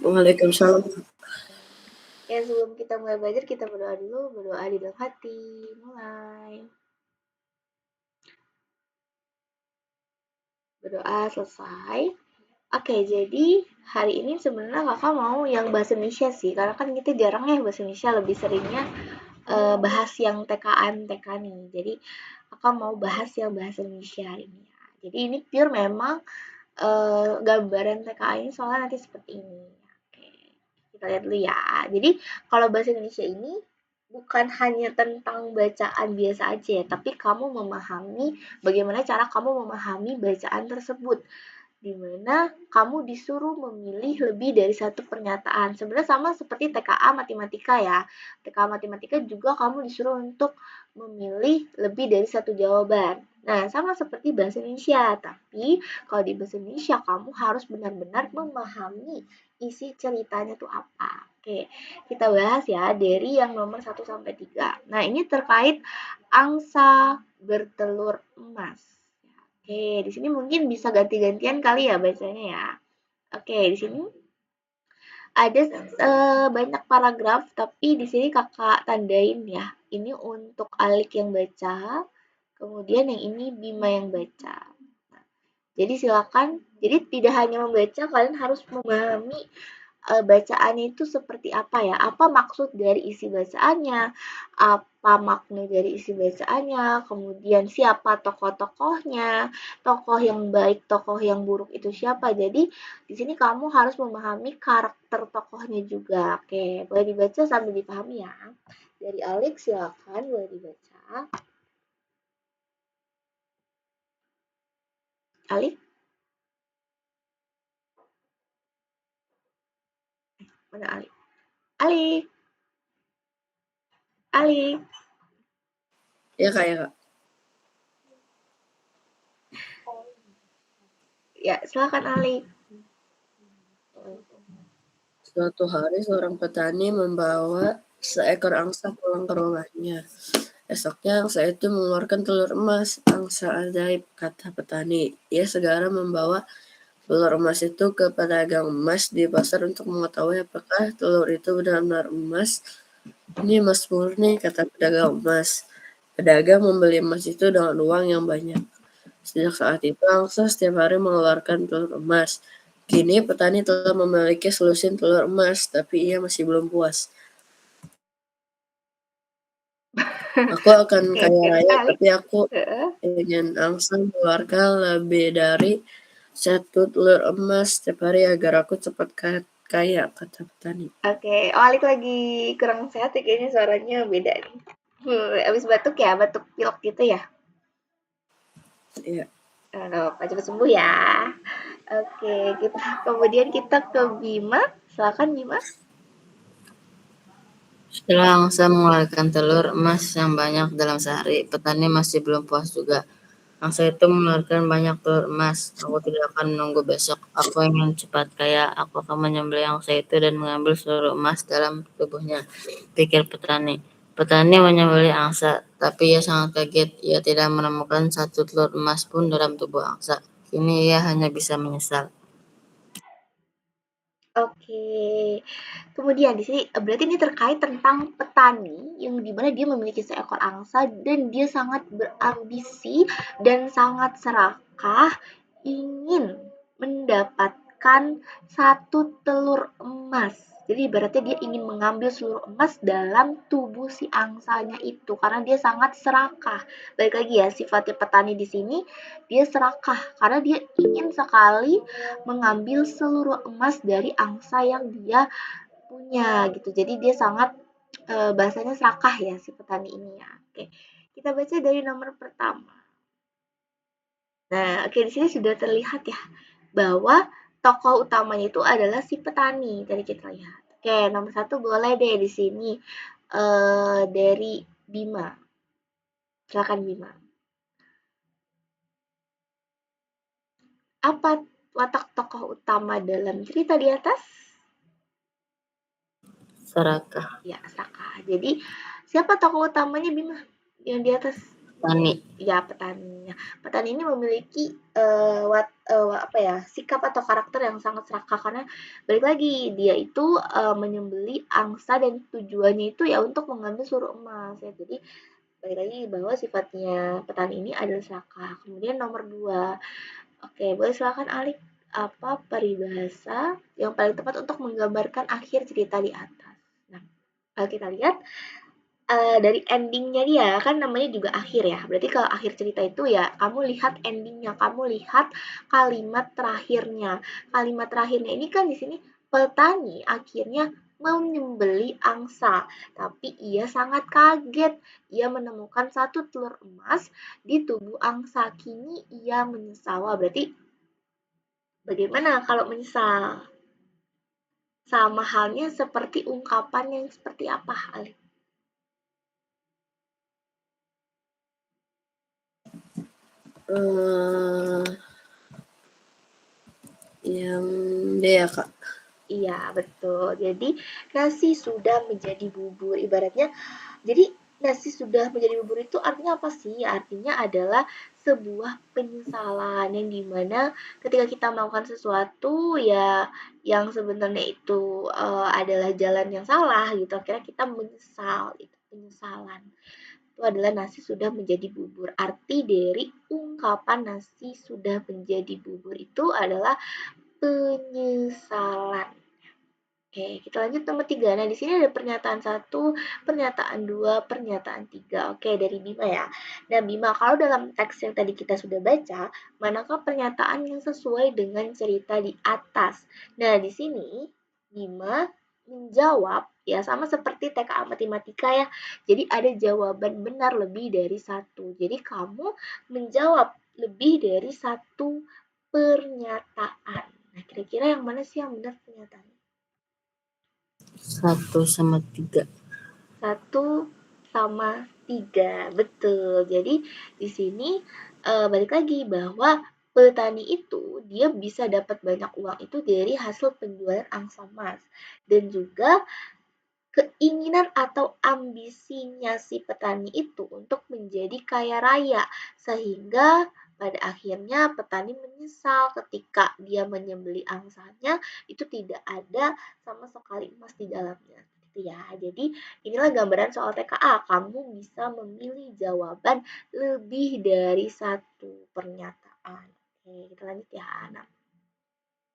Waalaikumsalam. Ya, sebelum kita mulai belajar, kita berdoa dulu, berdoa di dalam hati. Mulai. Berdoa selesai. Oke, jadi hari ini sebenarnya kakak mau yang bahasa Indonesia sih, karena kan kita jarang ya bahasa Indonesia, lebih seringnya bahas yang TKN, TK nih. Jadi kakak mau bahas yang bahasa Indonesia hari ini ya. Jadi ini pure memang gambaran TKA ini soalnya nanti seperti ini. Oke, kita lihat dulu ya. Jadi kalau bahasa Indonesia ini bukan hanya tentang bacaan biasa aja ya, tapi kamu memahami bagaimana cara kamu memahami bacaan tersebut, di mana kamu disuruh memilih lebih dari satu pernyataan. Sebenarnya sama seperti TKA matematika ya. TKA matematika juga kamu disuruh untuk memilih lebih dari satu jawaban. Nah, sama seperti bahasa Indonesia, tapi kalau di bahasa Indonesia kamu harus benar-benar memahami isi ceritanya tuh apa. Oke, kita bahas ya dari yang nomor 1 sampai 3. Nah, ini terkait angsa bertelur emas. Oke, di sini mungkin bisa ganti-gantian kali ya bacanya ya. Oke, di sini ada banyak paragraf, tapi di sini kakak tandain ya. Ini untuk Alik yang baca, kemudian yang ini Bima yang baca. Nah, jadi silakan. Jadi tidak hanya membaca, kalian harus memahami bacaannya itu seperti apa ya, apa maksud dari isi bacaannya, apa makna dari isi bacaannya, kemudian siapa tokoh-tokohnya, tokoh yang baik, tokoh yang buruk itu siapa. Jadi di sini kamu harus memahami karakter tokohnya juga. Oke, boleh dibaca sambil dipahami ya. Dari Alex silakan boleh dibaca. Alex, mana Alex? Alex, Alex. Ya kak, ya kak. Ya, silakan Alex. Suatu hari seorang petani membawa seekor angsa pulang ke rumahnya. Esoknya angsa itu mengeluarkan telur emas. Angsa ajaib, kata petani. Ia segera membawa telur emas itu ke pedagang emas di pasar untuk mengetahui apakah telur itu benar-benar emas. Ini emas murni, kata pedagang emas. Pedagang membeli emas itu dengan uang yang banyak. Sejak saat itu, angsa setiap hari mengeluarkan telur emas. Kini petani telah memiliki selusin telur emas, tapi ia masih belum puas. Aku akan Oke, kaya raya, Alex. tapi aku ingin angsa mengeluarkan lebih dari satu telur emas setiap hari agar aku cepat kaya, kata petani. Oke, oh Alik lagi kurang sehat ya, kayaknya suaranya beda nih. Abis batuk ya, batuk pilek gitu ya. Iya. Cepat sembuh ya. Oke, kemudian kita ke Bima. Silakan Bima. Setelah angsa mengeluarkan telur emas yang banyak dalam sehari, petani masih belum puas juga. Angsa itu mengeluarkan banyak telur emas. Aku tidak akan menunggu besok. Aku ingin cepat kaya. Aku akan menyembelih angsa itu dan mengambil seluruh emas dalam tubuhnya, pikir petani. Petani menyembelih angsa, tapi ia sangat kaget. Ia tidak menemukan satu telur emas pun dalam tubuh angsa. Kini ia hanya bisa menyesal. Oke. Kemudian di sini berarti ini terkait tentang petani yang dimana dia memiliki seekor angsa dan dia sangat berambisi dan sangat serakah ingin mendapatkan satu telur emas. Jadi ibaratnya dia ingin mengambil seluruh emas dalam tubuh si angsanya itu karena dia sangat serakah. Balik lagi ya, sifatnya petani di sini dia serakah karena dia ingin sekali mengambil seluruh emas dari angsa yang dia punya gitu. Jadi dia sangat bahasanya serakah ya si petani ini ya. Oke. Kita baca dari nomor pertama. Nah, oke di sini sudah terlihat ya bahwa tokoh utamanya itu adalah si petani. Tadi kita lihat. Oke, nomor 1 boleh deh di sini dari Bima. Silakan Bima. Apa watak tokoh utama dalam cerita di atas? Serakah. Ya, serakah. Jadi siapa tokoh utamanya Bima yang di atas? petani. Ya, petaninya. Petani ini memiliki sikap atau karakter yang sangat serakah karena balik lagi dia itu menyembeli angsa dan tujuannya itu ya untuk mengambil suruh emas ya. Jadi balik lagi bahwa sifatnya petani ini adalah serakah. Kemudian nomor 2, oke, boleh silakan Alik, apa peribahasa yang paling tepat untuk menggambarkan akhir cerita di atas. Nah, kalau kita lihat dari endingnya dia kan namanya juga akhir ya. Berarti kalau akhir cerita itu ya kamu lihat endingnya, kamu lihat kalimat terakhirnya. Kalimat terakhirnya ini kan di sini petani akhirnya menyembeli angsa, tapi ia sangat kaget. Ia menemukan satu telur emas di tubuh angsa. Kini ia menyesal. Wah, berarti bagaimana kalau menyesal? Sama halnya seperti ungkapan yang seperti apa, Ali? Yang dia ya, Kak. Iya, betul. Jadi nasi sudah menjadi bubur. Ibaratnya, jadi nasi sudah menjadi bubur itu artinya apa sih? Artinya adalah sebuah penyesalan yang dimana ketika kita melakukan sesuatu ya yang sebenarnya itu adalah jalan yang salah gitu. Akhirnya kita menyesal, itu penyesalan. Itu adalah nasi sudah menjadi bubur. Arti dari ungkapan nasi sudah menjadi bubur itu adalah penyesalan. Oke, kita lanjut nomor 3. Nah, di sini ada pernyataan 1, pernyataan 2, pernyataan 3. Oke, dari Bima ya. Nah, Bima, kalau dalam teks yang tadi kita sudah baca, manakah pernyataan yang sesuai dengan cerita di atas? Nah, di sini Bima menjawab ya sama seperti TKA matematika ya. Jadi ada jawaban benar lebih dari satu. Jadi kamu menjawab lebih dari satu pernyataan. Nah, kira-kira yang mana sih yang benar pernyataan? 1 sama 3. 1 sama 3, betul. Jadi di sini balik lagi bahwa petani itu dia bisa dapat banyak uang itu dari hasil penjualan angsa emas dan juga keinginan atau ambisinya si petani itu untuk menjadi kaya raya sehingga pada akhirnya petani menyesal ketika dia menyembeli angsanya itu tidak ada sama sekali emas di dalamnya gitu ya. Jadi inilah gambaran soal TKA, kamu bisa memilih jawaban lebih dari satu pernyataan. Oke, kita lanjut ya, Ana.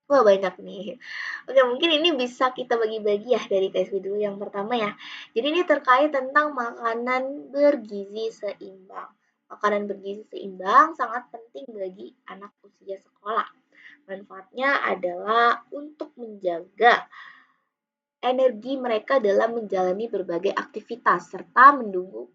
Wah, banyak nih. Oke, mungkin ini bisa kita bagi-bagi ya dari KSP dulu yang pertama ya. Jadi ini terkait tentang makanan bergizi seimbang. Makanan bergizi seimbang sangat penting bagi anak usia sekolah. Manfaatnya adalah untuk menjaga energi mereka dalam menjalani berbagai aktivitas serta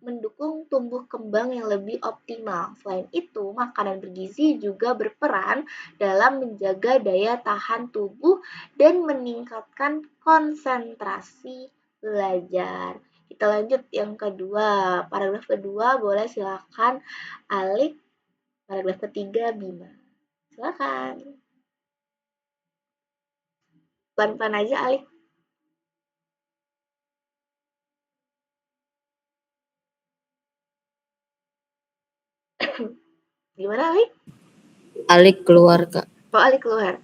mendukung tumbuh kembang yang lebih optimal. Selain itu, makanan bergizi juga berperan dalam menjaga daya tahan tubuh dan meningkatkan konsentrasi belajar. Kita lanjut yang kedua. Paragraf kedua boleh silakan Alik. Paragraf ketiga Bima. Silakan. Pelan-pelan aja Alik. Gimana Alik? Alik keluar, Kak. Oh, Alik keluar.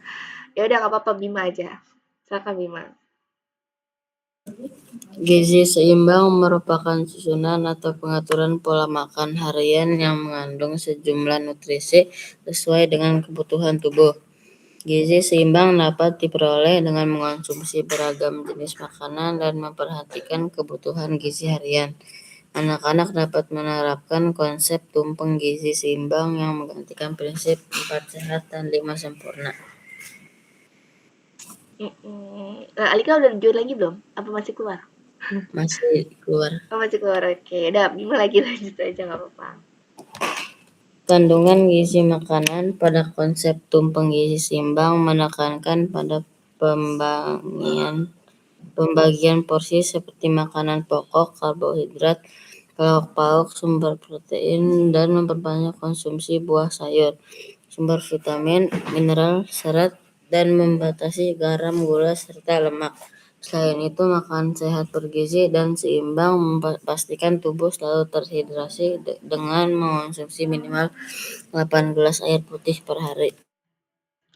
Ya udah nggak apa-apa Bima aja. Silakan Bima. Gizi seimbang merupakan susunan atau pengaturan pola makan harian yang mengandung sejumlah nutrisi sesuai dengan kebutuhan tubuh. Gizi seimbang dapat diperoleh dengan mengonsumsi beragam jenis makanan dan memperhatikan kebutuhan gizi harian. Anak-anak dapat menerapkan konsep tumpeng gizi seimbang yang menggantikan prinsip 4 sehat dan 5 sempurna. Nah, Alika udah jujur lagi belum? Apa masih keluar? Masih keluar. Oh, masih keluar. Oke, udah Bima lagi lanjut aja nggak apa-apa. Kandungan gizi makanan pada konsep tumpeng gizi seimbang menekankan pada pembagian porsi seperti makanan pokok, karbohidrat, pauk-pauk, sumber protein, dan memperbanyak konsumsi buah sayur, sumber vitamin, mineral, serat, dan membatasi garam, gula, serta lemak. Selain itu, makan sehat bergizi dan seimbang memastikan tubuh selalu terhidrasi dengan mengonsumsi minimal 8 gelas air putih per hari.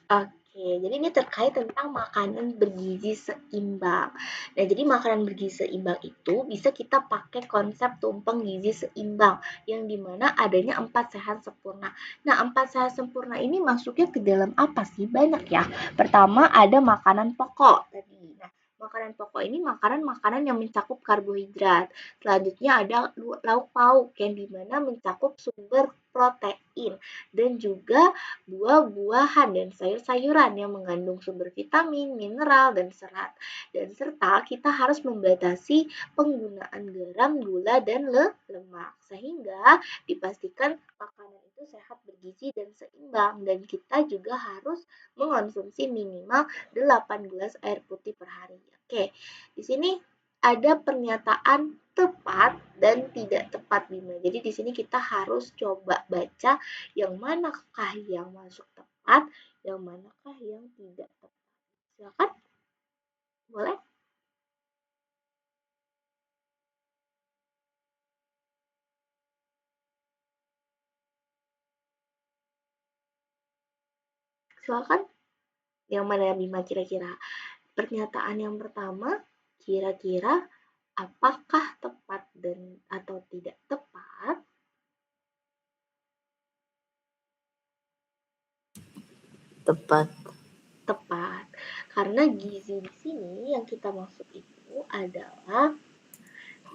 Oke, jadi ini terkait tentang makanan bergizi seimbang. Nah, jadi makanan bergizi seimbang itu bisa kita pakai konsep tumpeng gizi seimbang, yang dimana adanya 4 sehat sempurna. Nah, 4 sehat sempurna ini masuknya ke dalam apa sih? Banyak ya. Pertama ada makanan pokok tadi. Nah, makanan pokok ini makanan-makanan yang mencakup karbohidrat. Selanjutnya ada lauk pauk yang dimana mencakup sumber protein dan juga buah-buahan dan sayur-sayuran yang mengandung sumber vitamin, mineral, dan serat. Dan serta kita harus membatasi penggunaan garam, gula, dan lemak. Sehingga dipastikan makanan itu sehat, bergizi, dan seimbang. Dan kita juga harus mengonsumsi minimal 8 gelas air putih per hari. Oke, di sini ada pernyataan tepat dan tidak tepat, Bima. Jadi di sini kita harus coba baca yang manakah yang masuk tepat, yang manakah yang tidak tepat. Silakan, boleh? Silakan. Yang mana Bima kira-kira? Pernyataan yang pertama, kira-kira apakah tepat dan atau tidak tepat? Tepat. Tepat. Karena gizi di sini yang kita maksud itu adalah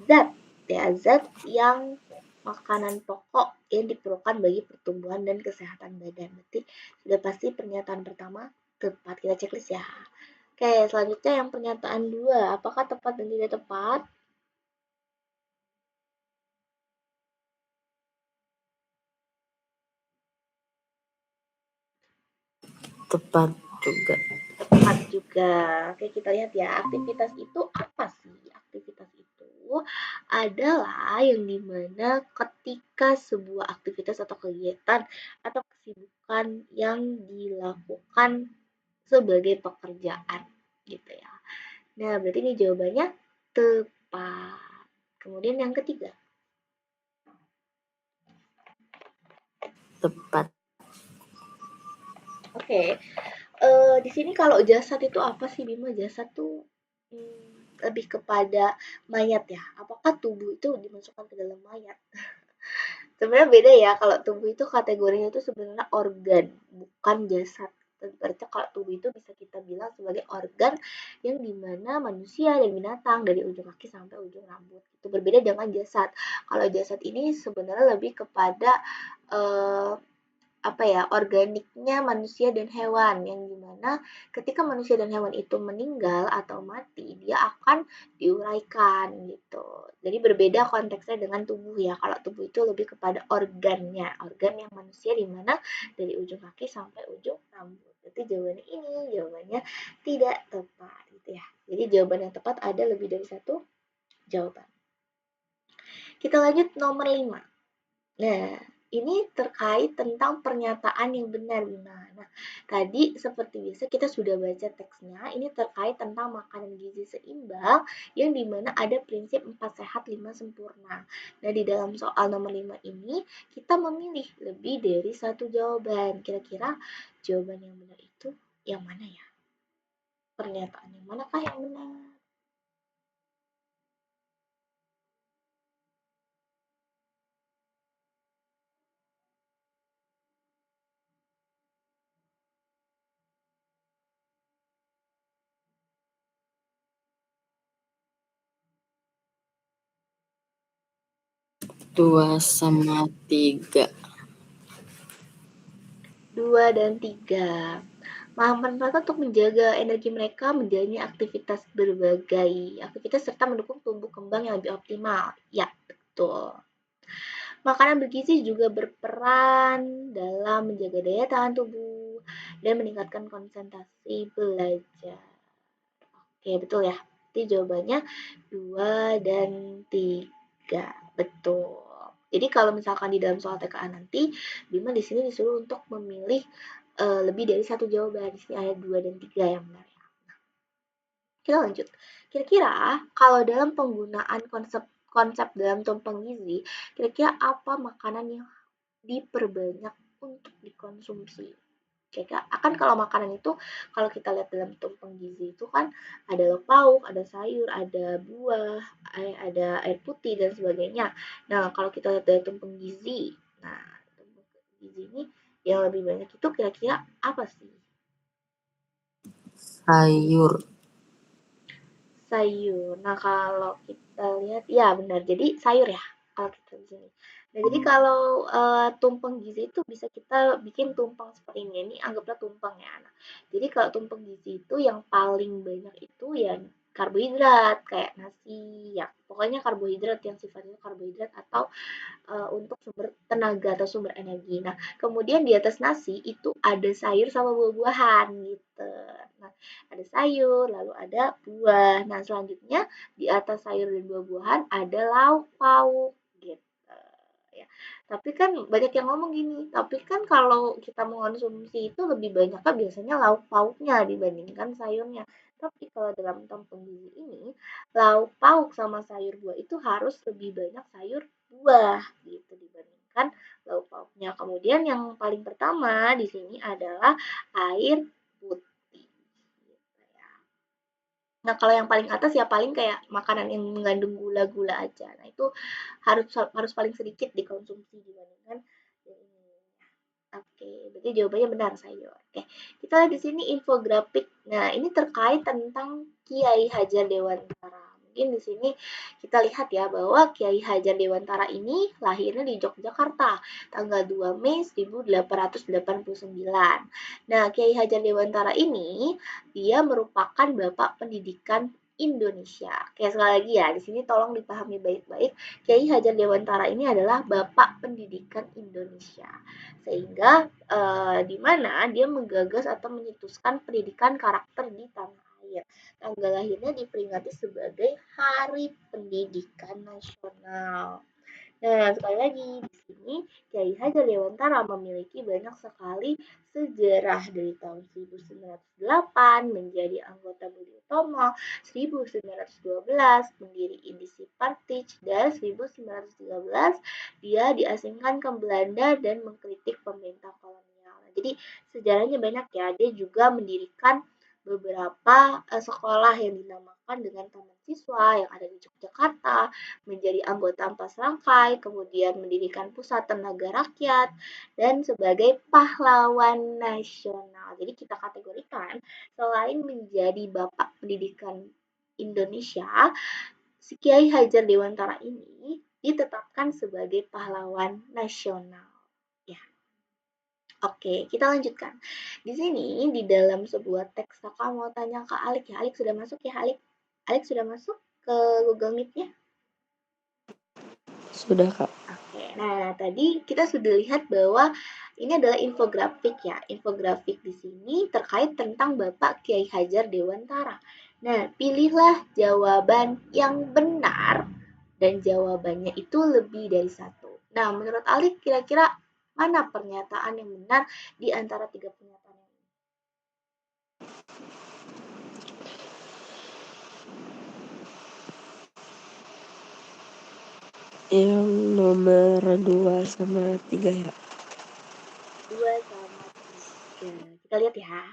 zat yang makanan pokok yang diperlukan bagi pertumbuhan dan kesehatan badan. Berarti sudah pasti pernyataan pertama tepat. Kita checklist ya. Oke, selanjutnya yang pernyataan dua, apakah tepat dan tidak tepat? Tepat juga. Tepat juga. Oke, kita lihat ya. Aktivitas itu apa sih? Aktivitas itu adalah yang dimana ketika sebuah aktivitas atau kegiatan atau kesibukan yang dilakukan sebagai pekerjaan gitu ya. Nah, berarti ini jawabannya tepat. Kemudian yang ketiga. Tepat. Oke. Di sini kalau jasad itu apa sih, Bima? Jasad tuh lebih kepada mayat ya. Apakah tubuh itu dimasukkan ke dalam mayat? Sebenarnya beda ya, kalau tubuh itu kategorinya itu sebenarnya organ, bukan jasad. Berarti kalau tubuh itu bisa kita bilang sebagai organ yang dimana manusia dan binatang dari ujung kaki sampai ujung rambut. Itu berbeda dengan jasad. Kalau jasad ini sebenarnya lebih kepada eh, apa ya, organiknya manusia dan hewan, yang dimana ketika manusia dan hewan itu meninggal atau mati, dia akan diuraikan gitu. Jadi berbeda konteksnya dengan tubuh ya. Kalau tubuh itu lebih kepada organnya, organ yang manusia di mana dari ujung kaki sampai ujung rambut. Jadi jawabannya ini jawabannya tidak tepat gitu ya. Jadi jawaban yang tepat ada lebih dari satu jawaban. Kita lanjut nomor 5. Nah, ini terkait tentang pernyataan yang benar, Bima. Nah, tadi seperti biasa kita sudah baca teksnya, ini terkait tentang makanan gizi seimbang, yang dimana ada prinsip 4 sehat 5 sempurna. Nah, di dalam soal nomor 5 ini, kita memilih lebih dari satu jawaban. Kira-kira jawaban yang benar itu yang mana ya? Pernyataan yang manakah yang benar? Dua sama tiga. 2 dan 3. Mampu mereka untuk menjaga energi mereka menjalani aktivitas berbagai aktivitas serta mendukung tumbuh kembang yang lebih optimal. Ya, betul. Makanan bergizi juga berperan dalam menjaga daya tahan tubuh dan meningkatkan konsentrasi belajar. Oke, betul ya. Jadi jawabannya 2 dan 3. Betul. Jadi kalau misalkan di dalam soal TKA nanti, Bima di sini disuruh untuk memilih lebih dari satu jawaban. Di sini ada 2 dan 3 yang benar ya. kita lanjut. Kira-kira kalau dalam penggunaan konsep dalam tumpeng gizi, kira-kira apa makanan yang diperbanyak untuk dikonsumsi? Kira-kira akan kalau makanan itu kalau kita lihat dalam tumpeng gizi itu kan ada lauk pauk, ada sayur, ada buah, ada air putih dan sebagainya. Nah, kalau kita lihat dari tumpeng gizi, nah tumpeng gizi ini yang lebih banyak itu kira-kira apa sih? Sayur. Sayur. Nah, kalau kita lihat ya benar. Jadi sayur ya kalau kita di sini. Nah, jadi kalau tumpeng gizi itu bisa kita bikin tumpeng seperti ini. Ini anggaplah tumpeng ya. Nah, jadi kalau tumpeng gizi itu yang paling banyak itu ya karbohidrat kayak nasi ya. Pokoknya karbohidrat yang sifatnya karbohidrat atau untuk sumber tenaga atau sumber energi. Nah, kemudian di atas nasi itu ada sayur sama buah-buahan gitu. Nah, ada sayur, lalu ada buah. Nah, selanjutnya di atas sayur dan buah-buahan ada lauk pauk gitu. Ya. Tapi kan banyak yang ngomong gini, tapi kan kalau kita mengonsumsi itu lebih banyak kan biasanya lauk pauknya dibandingkan sayurnya. Tapi kalau dalam tumpeng gizi ini, lauk pauk sama sayur buah itu harus lebih banyak sayur buah gitu dibandingkan lauk pauknya. Kemudian yang paling pertama di sini adalah air putih. Gitu ya. Nah, kalau yang paling atas ya paling kayak makanan yang mengandung gula-gula aja. Nah, itu harus harus paling sedikit dikonsumsi dibandingkan yang ini. Oke, berarti jawabannya benar sayur. Oke, kita lihat di sini infografik. Nah, ini terkait tentang Kiai Hajar Dewantara. Mungkin di sini kita lihat ya bahwa Kiai Hajar Dewantara ini lahirnya di Yogyakarta tanggal 2 Mei 1889. Nah, Kiai Hajar Dewantara ini dia merupakan bapak pendidikan Indonesia. Kayak sekali lagi ya, di sini tolong dipahami baik-baik. Kiai Hajar Dewantara ini adalah bapak pendidikan Indonesia sehingga di mana dia menggagas atau menyetuskan pendidikan karakter di tanah air. Tanggal lahirnya diperingati sebagai Hari Pendidikan Nasional. Nah, sekali lagi di sini Kiai Hajar Dewantara memiliki banyak sekali sejarah dari tahun 1908 menjadi anggota Budi Utomo, 1912 mendiri Indisi Partij, dan 1913 dia diasingkan ke Belanda dan mengkritik pemerintah kolonial. Nah, jadi sejarahnya banyak ya. Dia juga mendirikan beberapa sekolah yang dinamakan dengan Taman Siswa yang ada di Yogyakarta, menjadi anggota Empat Serangkai, kemudian mendirikan Pusat Tenaga Rakyat, dan sebagai pahlawan nasional. Jadi kita kategorikan selain menjadi Bapak Pendidikan Indonesia, si Kiai Hajar Dewantara ini ditetapkan sebagai pahlawan nasional. Ya. Oke, kita lanjutkan. Di sini di dalam sebuah teks kakak mau tanya ke Alik ya. Alik sudah masuk ya, Alik? Alik sudah masuk ke Google Meet-nya? Sudah, Kak. Oke, nah tadi kita sudah lihat bahwa ini adalah infografik ya. Infografik di sini terkait tentang Bapak Kiai Hajar Dewantara. Nah, pilihlah jawaban yang benar dan jawabannya itu lebih dari satu. Nah, menurut Alik kira-kira mana pernyataan yang benar di antara tiga pernyataan ini? Yang nomor 2 sama 3 ya. 2 sama 3. Kita lihat ya.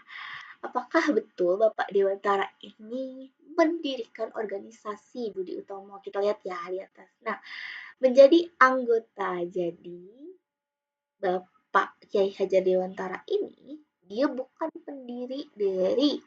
Apakah betul Bapak Dewantara ini mendirikan organisasi Budi Utomo? Kita lihat ya di atas. Nah, menjadi anggota. Jadi, Bapak Kiai Hajar Dewantara ini, dia bukan pendiri dari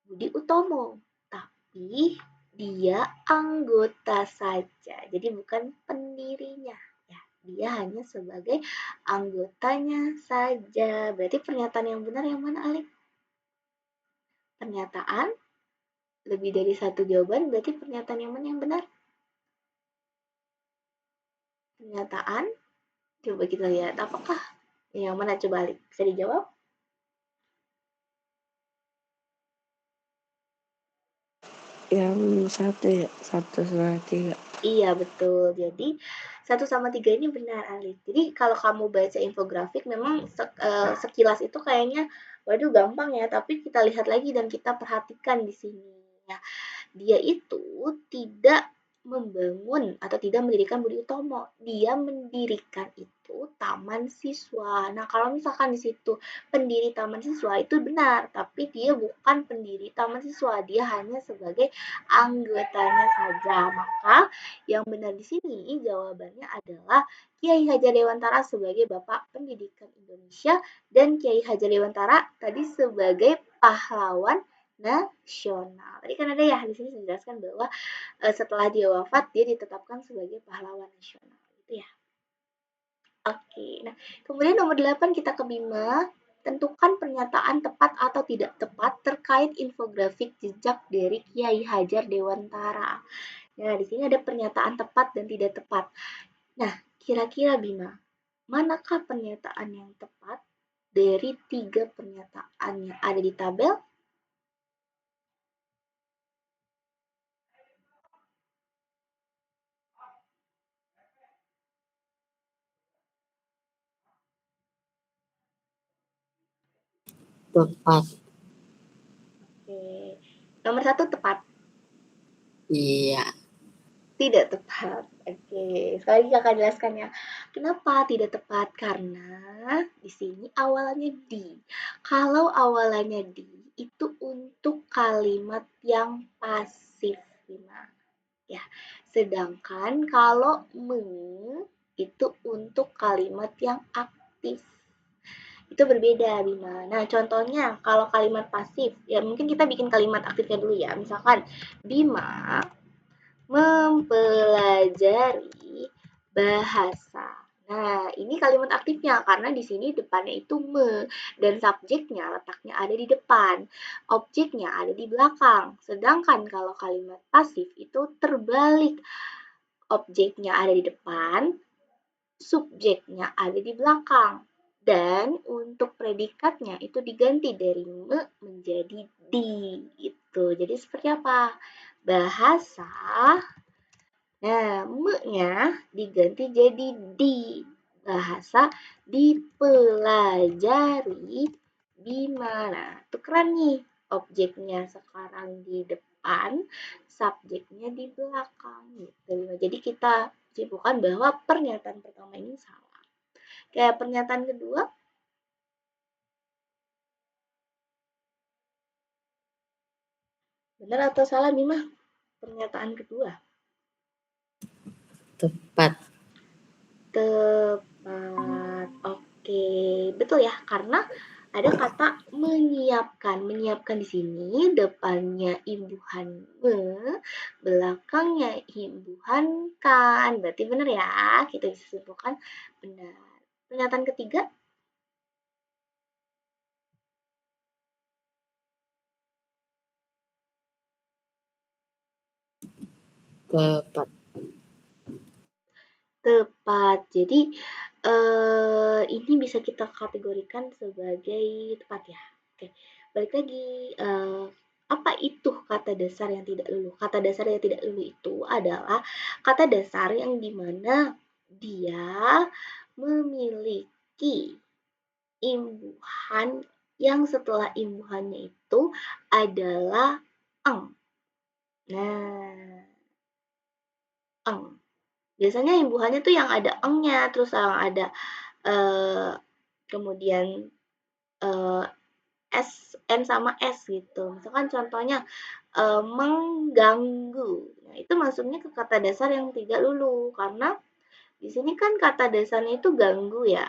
Budi Utomo, tapi dia anggota saja. Jadi bukan pendirinya. Ya, dia hanya sebagai anggotanya saja. Berarti pernyataan yang benar yang mana, Alik? Pernyataan lebih dari satu jawaban, berarti pernyataan yang mana yang benar? Pernyataan, coba kita lihat apakah yang mana, coba Alik, bisa dijawab? Yang 1 ya, 1 sama 3. Iya, betul. Jadi 1 sama 3 ini benar, Alif. Jadi kalau kamu baca infografik memang sekilas itu kayaknya Waduh, gampang ya, tapi kita lihat lagi dan kita perhatikan di sini ya. Dia itu tidak membangun atau tidak mendirikan Budi Utomo. Dia mendirikan itu taman siswa. Nah, kalau misalkan di situ pendiri taman siswa itu benar, tapi dia bukan pendiri taman siswa. Dia hanya sebagai anggotanya saja. Maka yang benar di sini jawabannya adalah Kiai Hajar Dewantara sebagai Bapak Pendidikan Indonesia dan Kiai Hajar Dewantara tadi sebagai pahlawan nasional. Tadi kan ada ya di sini dijelaskan bahwa setelah dia wafat dia ditetapkan sebagai pahlawan nasional gitu ya. Oke. Nah, kemudian nomor 8 kita ke Bima. Tentukan pernyataan tepat atau tidak tepat terkait infografik jejak dari Kiai Hajar Dewantara. Nah, di sini ada pernyataan tepat dan tidak tepat. Nah, kira-kira Bima, manakah pernyataan yang tepat dari 3 pernyataan yang ada di tabel? Tepat. Oke. Nomor 1 tepat. Iya. Tidak tepat. Oke, sekali lagi Kakak jelaskan ya. Kenapa tidak tepat? Karena di sini awalannya di. Kalau awalannya di, itu untuk kalimat yang pasif, Bima. Ya. Sedangkan kalau me itu untuk kalimat yang aktif. Itu berbeda, Bima. Nah, contohnya kalau kalimat pasif, ya mungkin kita bikin kalimat aktifnya dulu ya. Misalkan, Bima mempelajari bahasa. Nah, ini kalimat aktifnya karena di sini depannya itu me dan subjeknya letaknya ada di depan, objeknya ada di belakang. Sedangkan kalau kalimat pasif itu terbalik, objeknya ada di depan, subjeknya ada di belakang. Dan untuk predikatnya itu diganti dari me menjadi di. Itu. Jadi seperti apa? Bahasa. Nah, me-nya diganti jadi di. Bahasa dipelajari di mana. Tuh keren nih. Objeknya sekarang di depan, subjeknya di belakang. Gitu. Jadi kita simpulkan bahwa pernyataan pertama ini salah. Kayak pernyataan kedua, benar atau salah Bima? Pernyataan kedua. Tepat. Tepat. Oke, betul ya, karena ada kata menyiapkan. Menyiapkan di sini depannya imbuhan me, belakangnya imbuhan kan. Berarti benar ya, kita bisa simpulkan benar. Pernyataan ketiga, Tepat. tepat. Jadi ini bisa kita kategorikan sebagai tepat ya. Oke, balik lagi. Apa itu kata dasar yang tidak luluh? Kata dasar yang tidak luluh itu adalah kata dasar yang dimana dia memiliki imbuhan yang setelah imbuhannya itu adalah eng. Nah, eng. Biasanya imbuhannya tuh yang ada engnya, terus yang ada eh, kemudian eh, S, N sama S gitu. Misalkan contohnya mengganggu. Nah, itu masuknya ke kata dasar yang tidak lulu karena di sini kan kata dasarnya itu ganggu ya.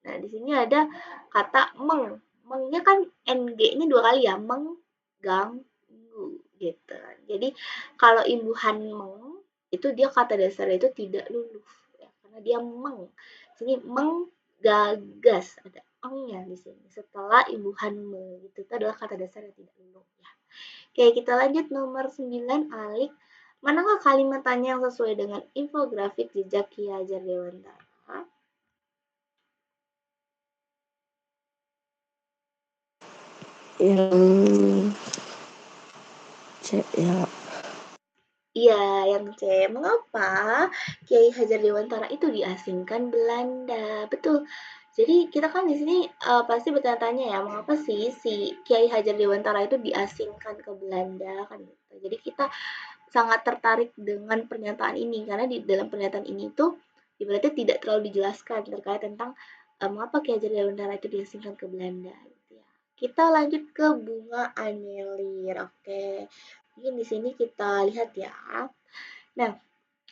Nah, di sini ada kata meng. Mengnya kan NG-nya 2 kali ya, mengganggu gitu. Jadi kalau imbuhan meng itu dia kata dasarnya itu tidak luluh ya, karena dia meng. Sini menggagas ada engnya di sini. Setelah imbuhan me itu adalah kata dasar yang tidak luluh ya. Oke, kita lanjut nomor 9 Alik. Manakah kalimat tanya yang sesuai dengan infografik jejak Ki Hajar Dewantara? Yang C ya. Iya, yang C. Mengapa Kiai Hajar Dewantara itu diasingkan Belanda? Betul, Jadi kita kan di sini pasti bertanya-tanya ya, mengapa sih si Kiai Hajar Dewantara itu diasingkan ke Belanda kan gitu. Jadi kita sangat tertarik dengan pernyataan ini karena di dalam pernyataan ini tuh ibaratnya tidak terlalu dijelaskan terkait tentang mengapa Ki Hajar Dewantara itu diasingkan ke Belanda gitu ya. Kita lanjut ke bunga anyelir. Oke. Mungkin di sini kita lihat ya. Nah,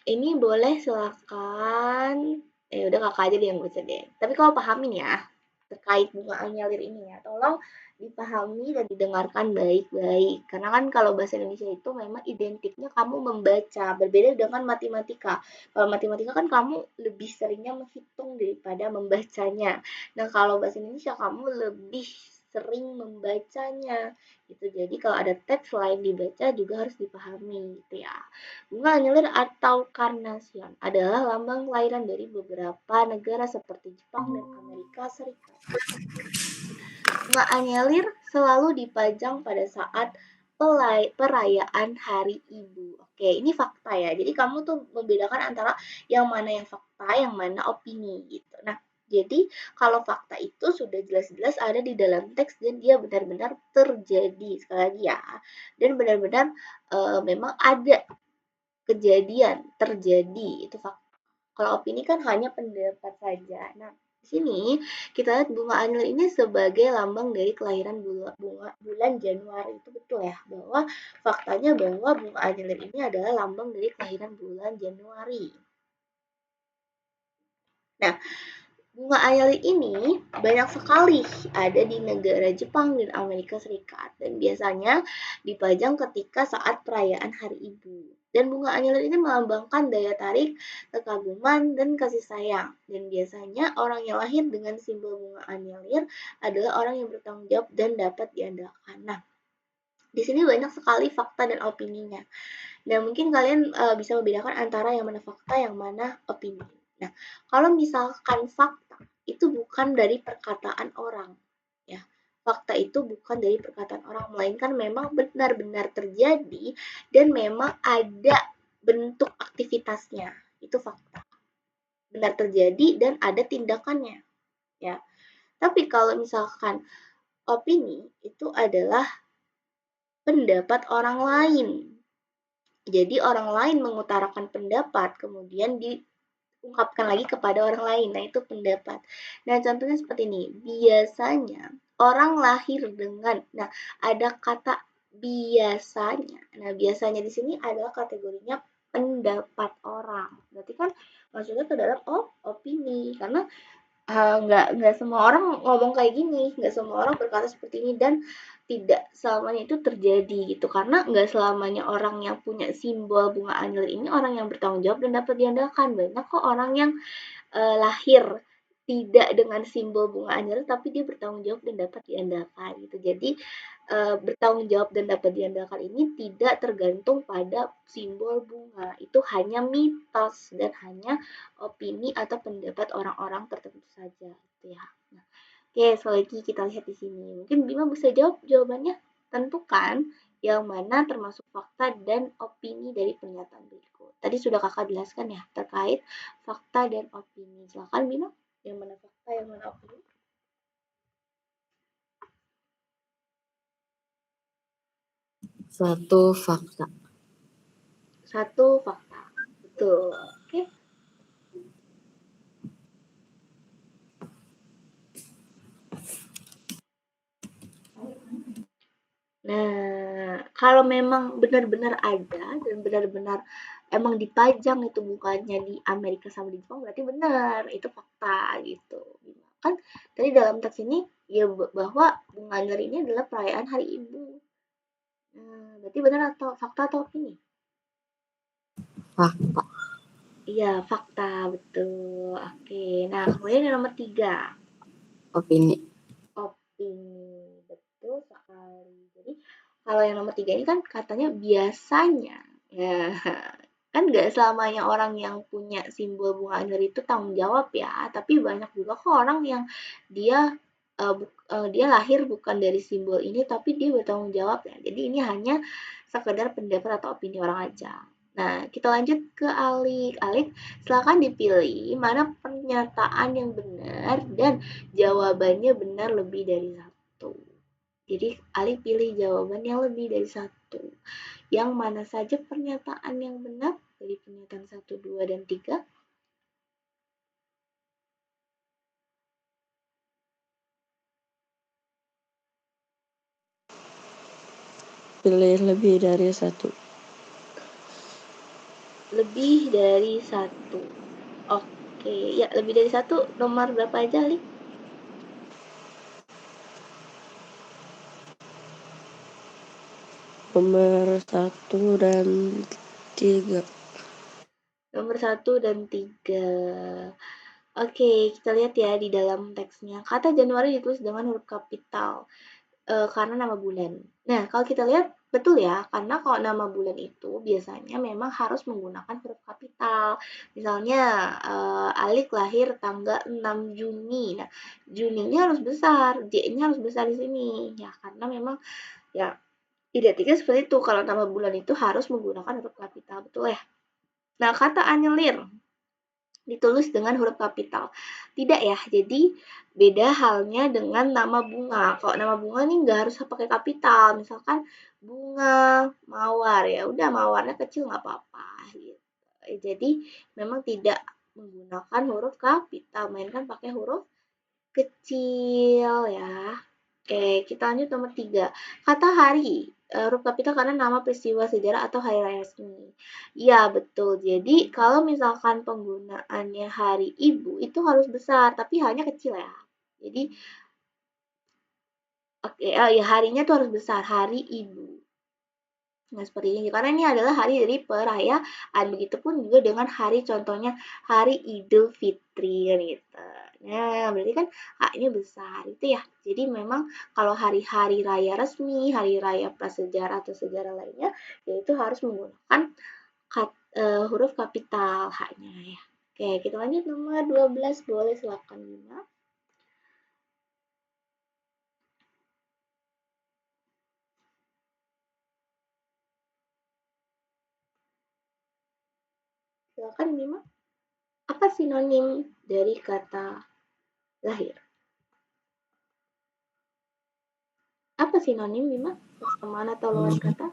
ini boleh silakan udah Kakak aja deh yang baca deh. Tapi kalau pahamin ya terkait bunga anyelir ini ya, tolong dipahami dan didengarkan baik-baik. Karena kan kalau bahasa Indonesia itu memang identiknya kamu membaca, berbeda dengan matematika. Kalau matematika kan kamu lebih seringnya menghitung daripada membacanya. Nah, kalau bahasa Indonesia kamu lebih sering membacanya gitu. Jadi kalau ada teks selain dibaca juga harus dipahami gitu ya. Bunga anyelir atau Carnation adalah lambang kelahiran dari beberapa negara seperti Jepang dan Amerika Serikat. Bunga anyelir selalu dipajang pada saat perayaan Hari Ibu. Oke, ini fakta ya. Jadi kamu tuh membedakan antara yang mana yang fakta, yang mana opini gitu. Nah, jadi kalau fakta itu sudah jelas-jelas ada di dalam teks dan dia benar-benar terjadi. Sekali lagi ya. Dan benar-benar memang ada kejadian terjadi itu fakta. Kalau opini kan hanya pendapat saja. Nah, di sini kita lihat bunga anyelir ini sebagai lambang dari kelahiran bulan Januari. Itu betul ya, bahwa faktanya bahwa bunga anyelir ini adalah lambang dari kelahiran bulan Januari. Nah, bunga anyelir ini banyak sekali ada di negara Jepang dan Amerika Serikat dan biasanya dipajang ketika saat perayaan Hari Ibu. Dan bunga anyelir ini melambangkan daya tarik, kekaguman, dan kasih sayang. Dan biasanya orang yang lahir dengan simbol bunga anyelir adalah orang yang bertanggung jawab dan dapat diandalkan. Nah, di sini banyak sekali fakta dan opininya. Nah, mungkin kalian bisa membedakan antara yang mana fakta, yang mana opini. Nah, kalau misalkan fakta itu bukan dari perkataan orang, ya. Fakta itu bukan dari perkataan orang, melainkan memang benar-benar terjadi dan memang ada bentuk aktivitasnya. Itu fakta. Benar terjadi dan ada tindakannya, ya. Tapi kalau misalkan opini itu adalah pendapat orang lain. Jadi orang lain mengutarakan pendapat, kemudian diungkapkan lagi kepada orang lain. Nah, itu pendapat. Nah, contohnya seperti ini. Biasanya orang lahir dengan, nah, ada kata biasanya. Nah, biasanya di sini adalah kategorinya pendapat orang. Berarti kan maksudnya ke dalam opini. Karena nggak semua orang ngomong kayak gini, nggak semua orang berkata seperti ini dan tidak selamanya itu terjadi gitu karena nggak selamanya orang yang punya simbol bunga anjelir ini orang yang bertanggung jawab dan dapat diandalkan. Banyak kok orang yang lahir tidak dengan simbol bunga anjelir tapi dia bertanggung jawab dan dapat diandalkan gitu. Jadi bertanggung jawab dan dapat diandalkan ini tidak tergantung pada simbol bunga. Itu hanya mitos dan hanya opini atau pendapat orang-orang tertentu saja gitu ya. Nah, oke, sekali lagi kita lihat di sini. Mungkin Bima bisa jawab jawabannya. Tentukan yang mana termasuk fakta dan opini dari pernyataan berikut. Tadi sudah kakak jelaskan ya terkait fakta dan opini. Silakan Bima, yang mana fakta, yang mana opini? Satu fakta. Satu fakta. Betul. Oke. Nah, kalau memang benar-benar ada dan benar-benar emang dipajang itu bukannya di Amerika sama di Jepang berarti benar, itu fakta gitu. Kan tadi dalam teks ini ya bahwa bunga anyelir ini adalah perayaan Hari Ibu. Berarti benar atau fakta atau opini? Fakta. Iya, fakta, betul. Oke, nah kemudian yang nomor 3. Opini. Opini, betul sekali. Jadi kalau yang nomor 3 ini kan katanya biasanya, ya kan nggak selamanya orang yang punya simbol bunga anjelir itu tanggung jawab ya, tapi banyak juga kok orang yang dia dia lahir bukan dari simbol ini, tapi dia bertanggung jawab ya. Jadi ini hanya sekedar pendapat atau opini orang aja. Nah, kita lanjut ke Alik. Alik, silakan dipilih mana pernyataan yang benar dan jawabannya benar lebih dari satu. Jadi, Alik pilih jawaban yang lebih dari satu. Yang mana saja pernyataan yang benar dari pernyataan 1, 2, dan 3? Pilih lebih dari satu. Lebih dari satu. Oke, ya lebih dari satu nomor berapa aja, Lik? Nomor 1 dan 3. Nomor 1 dan 3. Oke, kita lihat ya di dalam teksnya. Kata Januari ditulis dengan huruf kapital karena nama bulan. Nah, kalau kita lihat betul ya, karena kalau nama bulan itu biasanya memang harus menggunakan huruf kapital. Misalnya Alik lahir tanggal 6 Juni. Nah, Juninya harus besar, J-nya harus besar di sini. Ya, karena memang ya identiknya seperti itu. Kalau nama bulan itu harus menggunakan huruf kapital, betul ya? Nah, kata anyelir ditulis dengan huruf kapital. Tidak ya, jadi beda halnya dengan nama bunga. Kalau nama bunga nih nggak harus pakai kapital. Misalkan bunga mawar, ya udah mawarnya kecil nggak apa-apa. Gitu. Jadi memang tidak menggunakan huruf kapital, mainkan pakai huruf kecil ya. Oke, kita lanjut nomor 3. Kata hari, huruf kapital karena nama peristiwa sejarah atau hari raya resmi. Iya, betul. Jadi, kalau misalkan penggunaannya hari ibu, itu harus besar, tapi hanya kecil ya. Jadi, oke, ya harinya tuh harus besar, hari ibu. Nah, seperti ini. Karena ini adalah hari dari perayaan. Begitupun juga dengan hari contohnya hari Idul Fitri kan gitu. Nah, berarti kan H-nya besar itu ya. Jadi memang kalau hari-hari raya resmi, hari raya prasejarah atau sejarah lainnya, yaitu harus menggunakan huruf kapital H-nya ya. Oke, kita lanjut nomor 12. Boleh silakan Lina. Silakan Lina. Apa sinonim dari kata lahir? Apa sinonim Bima? Persamaan atau lawan kata?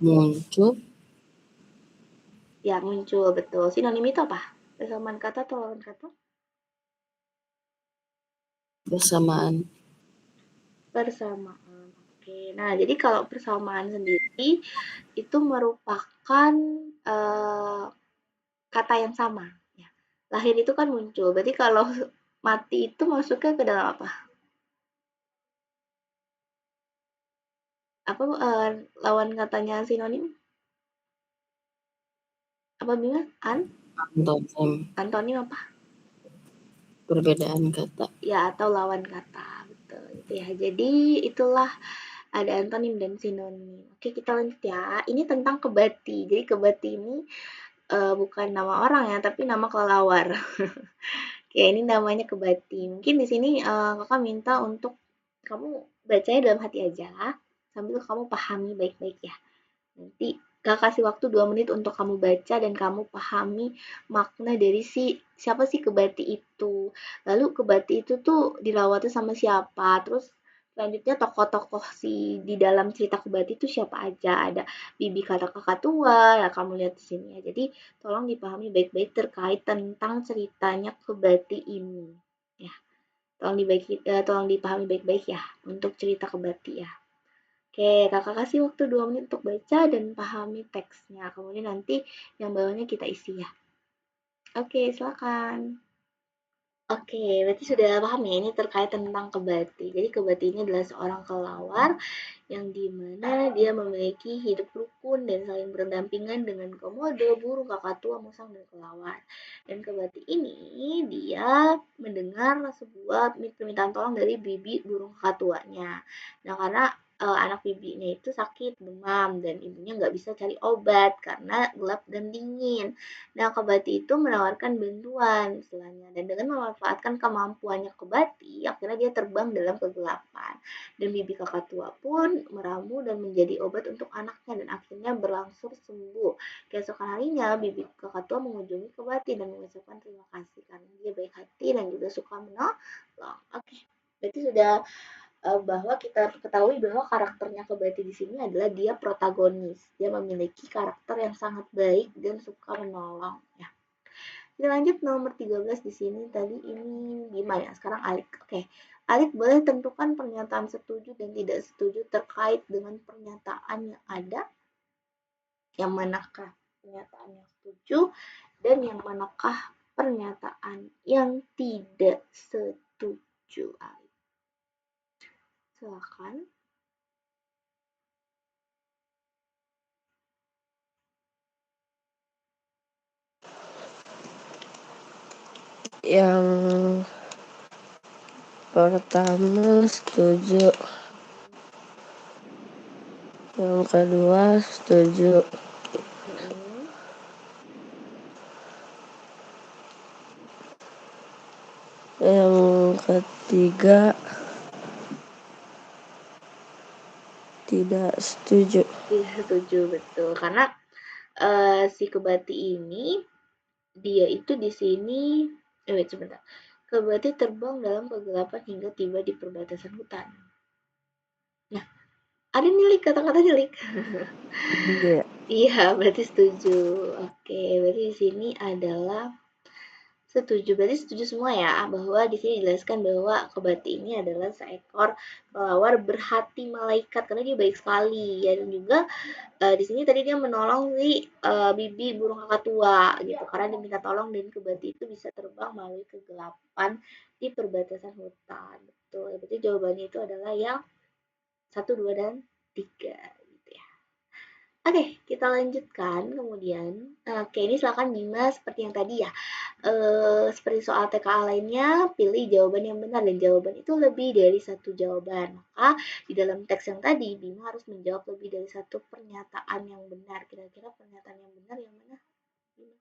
Muncul, Ya, muncul, betul. Sinonim itu apa? Persamaan kata atau lawan kata? bersamaan, Persamaan. Oke, nah jadi kalau persamaan sendiri itu merupakan kata yang sama. Ya. Lahir itu kan muncul, berarti kalau mati itu masuknya ke dalam apa? Apa lawan katanya sinonim? Apa Bima? antonim, Antonim apa? perbedaan kata. Ya, atau lawan kata. Betul. Itu ya. Jadi itulah ada antonim dan sinonim. Oke, kita lanjut ya. Ini tentang kebati. Jadi kebati ini bukan nama orang ya, tapi nama kelelawar. Oke, ini namanya kebati. Mungkin di sini kakak minta untuk kamu bacanya dalam hati aja, sambil kamu pahami baik-baik ya. Nanti kakak kasih waktu 2 menit untuk kamu baca dan kamu pahami makna dari siapa sih kebati itu. Lalu kebati itu tuh dirawatnya sama siapa. Terus selanjutnya tokoh-tokoh di dalam cerita kebati itu siapa aja. Ada bibi kata kakak tua, ya kamu lihat di sini ya. Jadi tolong dipahami baik-baik terkait tentang ceritanya kebati ini. Ya, tolong dipahami baik-baik ya untuk cerita kebati ya. Oke, kakak kasih waktu 2 menit untuk baca dan pahami teksnya. Kemudian nanti yang bawahnya kita isi ya. Oke, silakan. Oke, berarti sudah paham ya ini terkait tentang kebati. Jadi kebati ini adalah seorang kelelawar yang dimana dia memiliki hidup rukun dan saling berdampingan dengan komodo, burung, kakatua, musang, dan kelelawar. Dan kebati ini dia mendengar sebuah permintaan tolong dari bibi burung kakatuanya. Nah, karena anak bibinya itu sakit demam dan ibunya nggak bisa cari obat karena gelap dan dingin. Nah, Kebati itu menawarkan bantuan istilahnya dan dengan memanfaatkan kemampuannya Kebati, akhirnya dia terbang dalam kegelapan. Dan bibi kakak tua pun meramu dan menjadi obat untuk anaknya dan akhirnya berlangsung sembuh. Keesokan harinya, bibi kakak tua mengunjungi Kebati dan mengucapkan terima kasih karena dia baik hati dan juga suka menolong. Oke, berarti sudah bahwa kita ketahui bahwa karakternya Kebati di sini adalah dia protagonis. Dia memiliki karakter yang sangat baik dan suka menolong ya. Kita lanjut nomor 13 di sini tadi ini Bima ya. Sekarang Alik. Oke. Alik boleh tentukan pernyataan setuju dan tidak setuju terkait dengan pernyataan yang ada. Yang manakah pernyataan yang setuju dan yang manakah pernyataan yang tidak setuju. Alik. Silakan. Yang pertama setuju, yang kedua setuju, yang ketiga tidak setuju. Tidak setuju, betul. Karena si Kebati ini dia itu di sini wait sebentar. Kebati terbang dalam kegelapan hingga tiba di perbatasan hutan. Nah, ada nilik kata-kata nilik. Iya. Iya, berarti setuju. Oke, berarti di sini adalah setuju. Berarti setuju semua ya bahwa di sini dijelaskan bahwa Kebati ini adalah seekor kelawar berhati malaikat karena dia baik sekali ya dan juga di sini tadi dia menolong si bibi burung kakak tua gitu karena dia minta tolong dan Kebati itu bisa terbang melalui kegelapan di perbatasan hutan. Betul. Berarti jawabannya itu adalah yang 1, 2, dan 3 gitu ya. Oke, kita lanjutkan kemudian. Oke, ini silakan Bima seperti yang tadi ya. Seperti soal TKA lainnya, pilih jawaban yang benar dan jawaban itu lebih dari satu jawaban. Maka di dalam teks yang tadi Bima harus menjawab lebih dari satu pernyataan yang benar. Kira-kira pernyataan yang benar yang mana? Bima?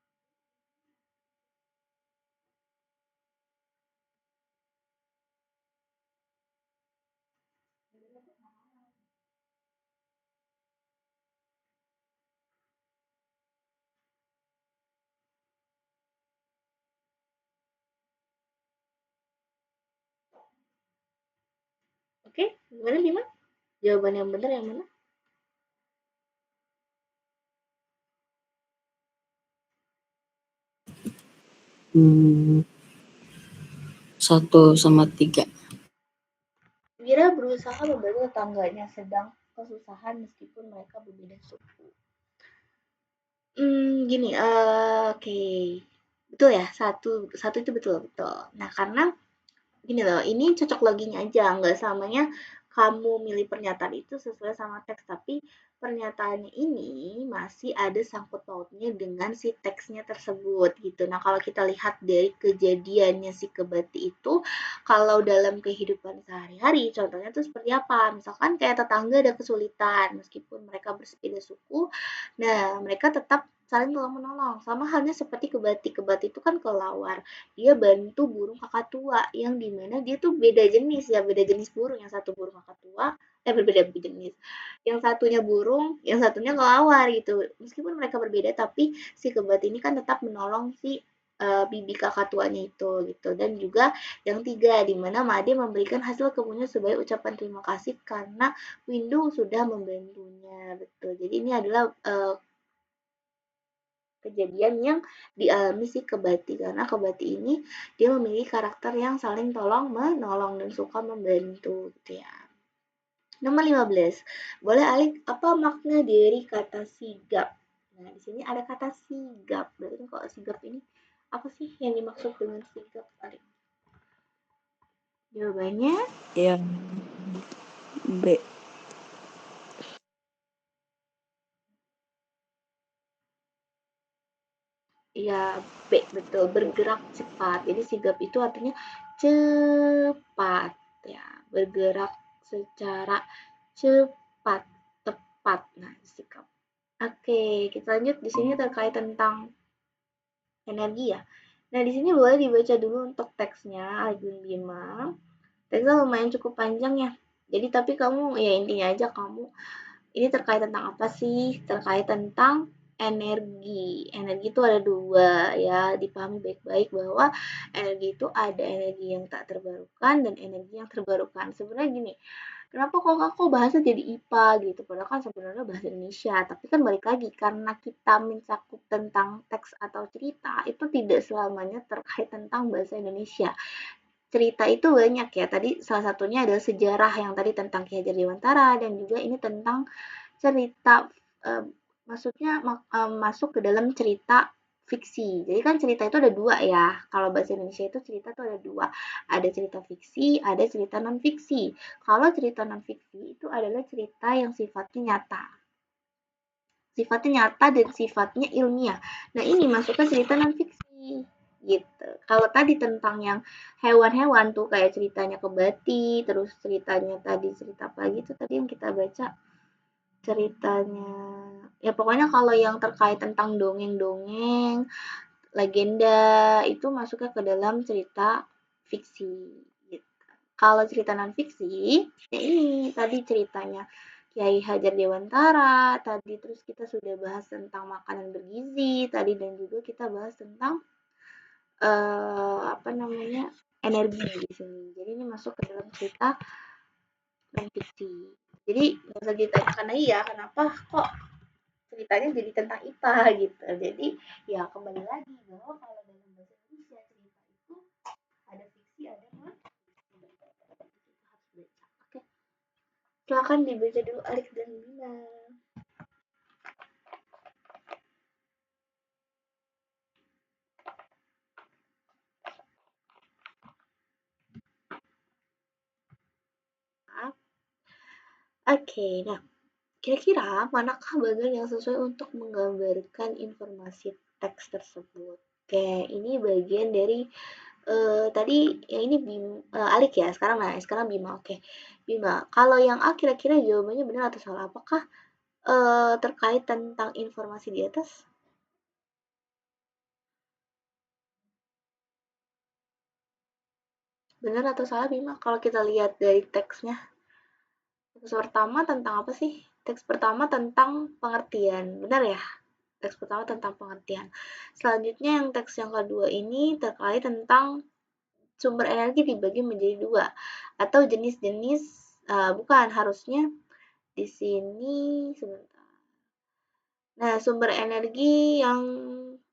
Oke, gimana Bima? Jawaban yang benar yang mana? Hmm, 1 sama 3. Wira berusaha membantu tetangganya sedang kesusahan meskipun mereka berbeda suku. Gini, oke. Betul ya, satu itu betul betul. Nah, karena gini loh, ini cocok loginya aja, nggak selamanya kamu milih pernyataan itu sesuai sama teks, tapi pernyataannya ini masih ada sangkut pautnya dengan si teksnya tersebut gitu. Nah, kalau kita lihat dari kejadiannya si Kebati itu, kalau dalam kehidupan sehari-hari, contohnya tuh seperti apa? Misalkan kayak tetangga ada kesulitan, meskipun mereka bersepeda suku, nah mereka tetap saling tolong menolong. Sama halnya seperti Kebati. Kebati itu kan kelawar, dia bantu burung kakak tua yang dimana dia tuh beda jenis ya, beda jenis burung, yang satu burung kakak tua berbeda jenis, yang satunya burung yang satunya kelawar gitu. Meskipun mereka berbeda tapi si Kebati ini kan tetap menolong si bibi kakak tuanya itu gitu. Dan juga yang tiga dimana Made memberikan hasil kebunnya sebagai ucapan terima kasih karena Windu sudah membantunya, betul. Jadi ini adalah kejadian yang dialami si Kebati karena Kebati ini dia memiliki karakter yang saling tolong menolong dan suka membantu gitu ya. Nomor 15. Boleh Alik apa makna dari kata sigap? Nah, di sini ada kata sigap. Berarti kalau sigap ini apa sih yang dimaksud dengan sigap, Alik? Jawabannya Yang B. ya B, betul, bergerak cepat. Jadi sigap itu artinya cepat ya, bergerak secara cepat, tepat. Nah, sikap. Oke, kita lanjut. Di sini terkait tentang energi ya. Nah, di sini boleh dibaca dulu untuk teksnya, Arjun Bima. Teksnya lumayan cukup panjang ya. Jadi tapi kamu ya intinya aja kamu ini terkait tentang apa sih? Terkait tentang energi. Energi itu ada dua ya, dipahami baik-baik bahwa energi itu ada energi yang tak terbarukan dan energi yang terbarukan. Sebenarnya gini, kenapa kok bahasnya jadi IPA gitu? Padahal kan sebenarnya bahasa Indonesia. Tapi kan balik lagi karena kita mencakup tentang teks atau cerita itu tidak selamanya terkait tentang bahasa Indonesia. Cerita itu banyak ya. Tadi salah satunya adalah sejarah yang tadi tentang Ki Hajar Dewantara dan juga ini tentang cerita maksudnya masuk ke dalam cerita fiksi. Jadi kan cerita itu ada dua ya. Kalau bahasa Indonesia itu cerita itu ada dua. Ada cerita fiksi, ada cerita non fiksi. Kalau cerita non fiksi itu adalah cerita yang sifatnya nyata. Sifatnya nyata dan sifatnya ilmiah. Nah ini masuknya cerita non fiksi gitu. Kalau tadi tentang yang hewan-hewan tuh kayak ceritanya Kebati, terus ceritanya tadi cerita apa lagi tuh tadi yang kita baca ceritanya ya pokoknya kalau yang terkait tentang dongeng-dongeng, legenda itu masuknya ke dalam cerita fiksi gitu. Kalau cerita non fiksi, ya ini tadi ceritanya Kiai Hajar Dewantara, tadi terus kita sudah bahas tentang makanan bergizi, tadi dan juga kita bahas tentang apa namanya energi di sini. Jadi ini masuk ke dalam cerita non fiksi. Jadi nggak usah ditanyakan lagi ya kenapa kok ceritanya jadi tentang IPA gitu. Jadi ya kembali lagi bahwa kalau dalam bahasa Indonesia cerita itu ada fiksi, ada non fiksi. Harus baca. Oke, silakan dibaca dulu Alex dan Bima. Oke, nah kira-kira manakah bagian yang sesuai untuk menggambarkan informasi teks tersebut? Oke, ini bagian dari tadi yang ini Alik ya, sekarang Bima. Oke, Bima, kalau yang A kira-kira jawabannya benar atau salah? Apakah terkait tentang informasi di atas? Benar atau salah Bima? Kalau kita lihat dari teksnya. Teks pertama tentang apa sih? Teks pertama tentang pengertian. Benar ya? Teks pertama tentang pengertian. Selanjutnya yang teks yang kedua ini terkait tentang sumber energi dibagi menjadi dua atau jenis-jenis bukan harusnya di sini sebentar. Nah, sumber energi yang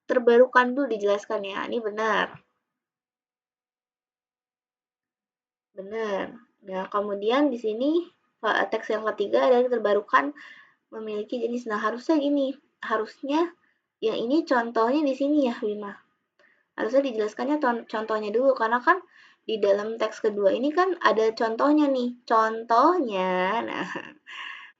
terbarukan dulu dijelaskan ya. Ini benar. Benar. Nah, kemudian di sini teks yang ketiga adalah terbarukan memiliki jenis. Nah, harusnya gini. Harusnya yang ini contohnya di sini ya, Bima. Harusnya dijelaskannya contohnya dulu karena kan di dalam teks kedua ini kan ada contohnya nih. Contohnya. Nah,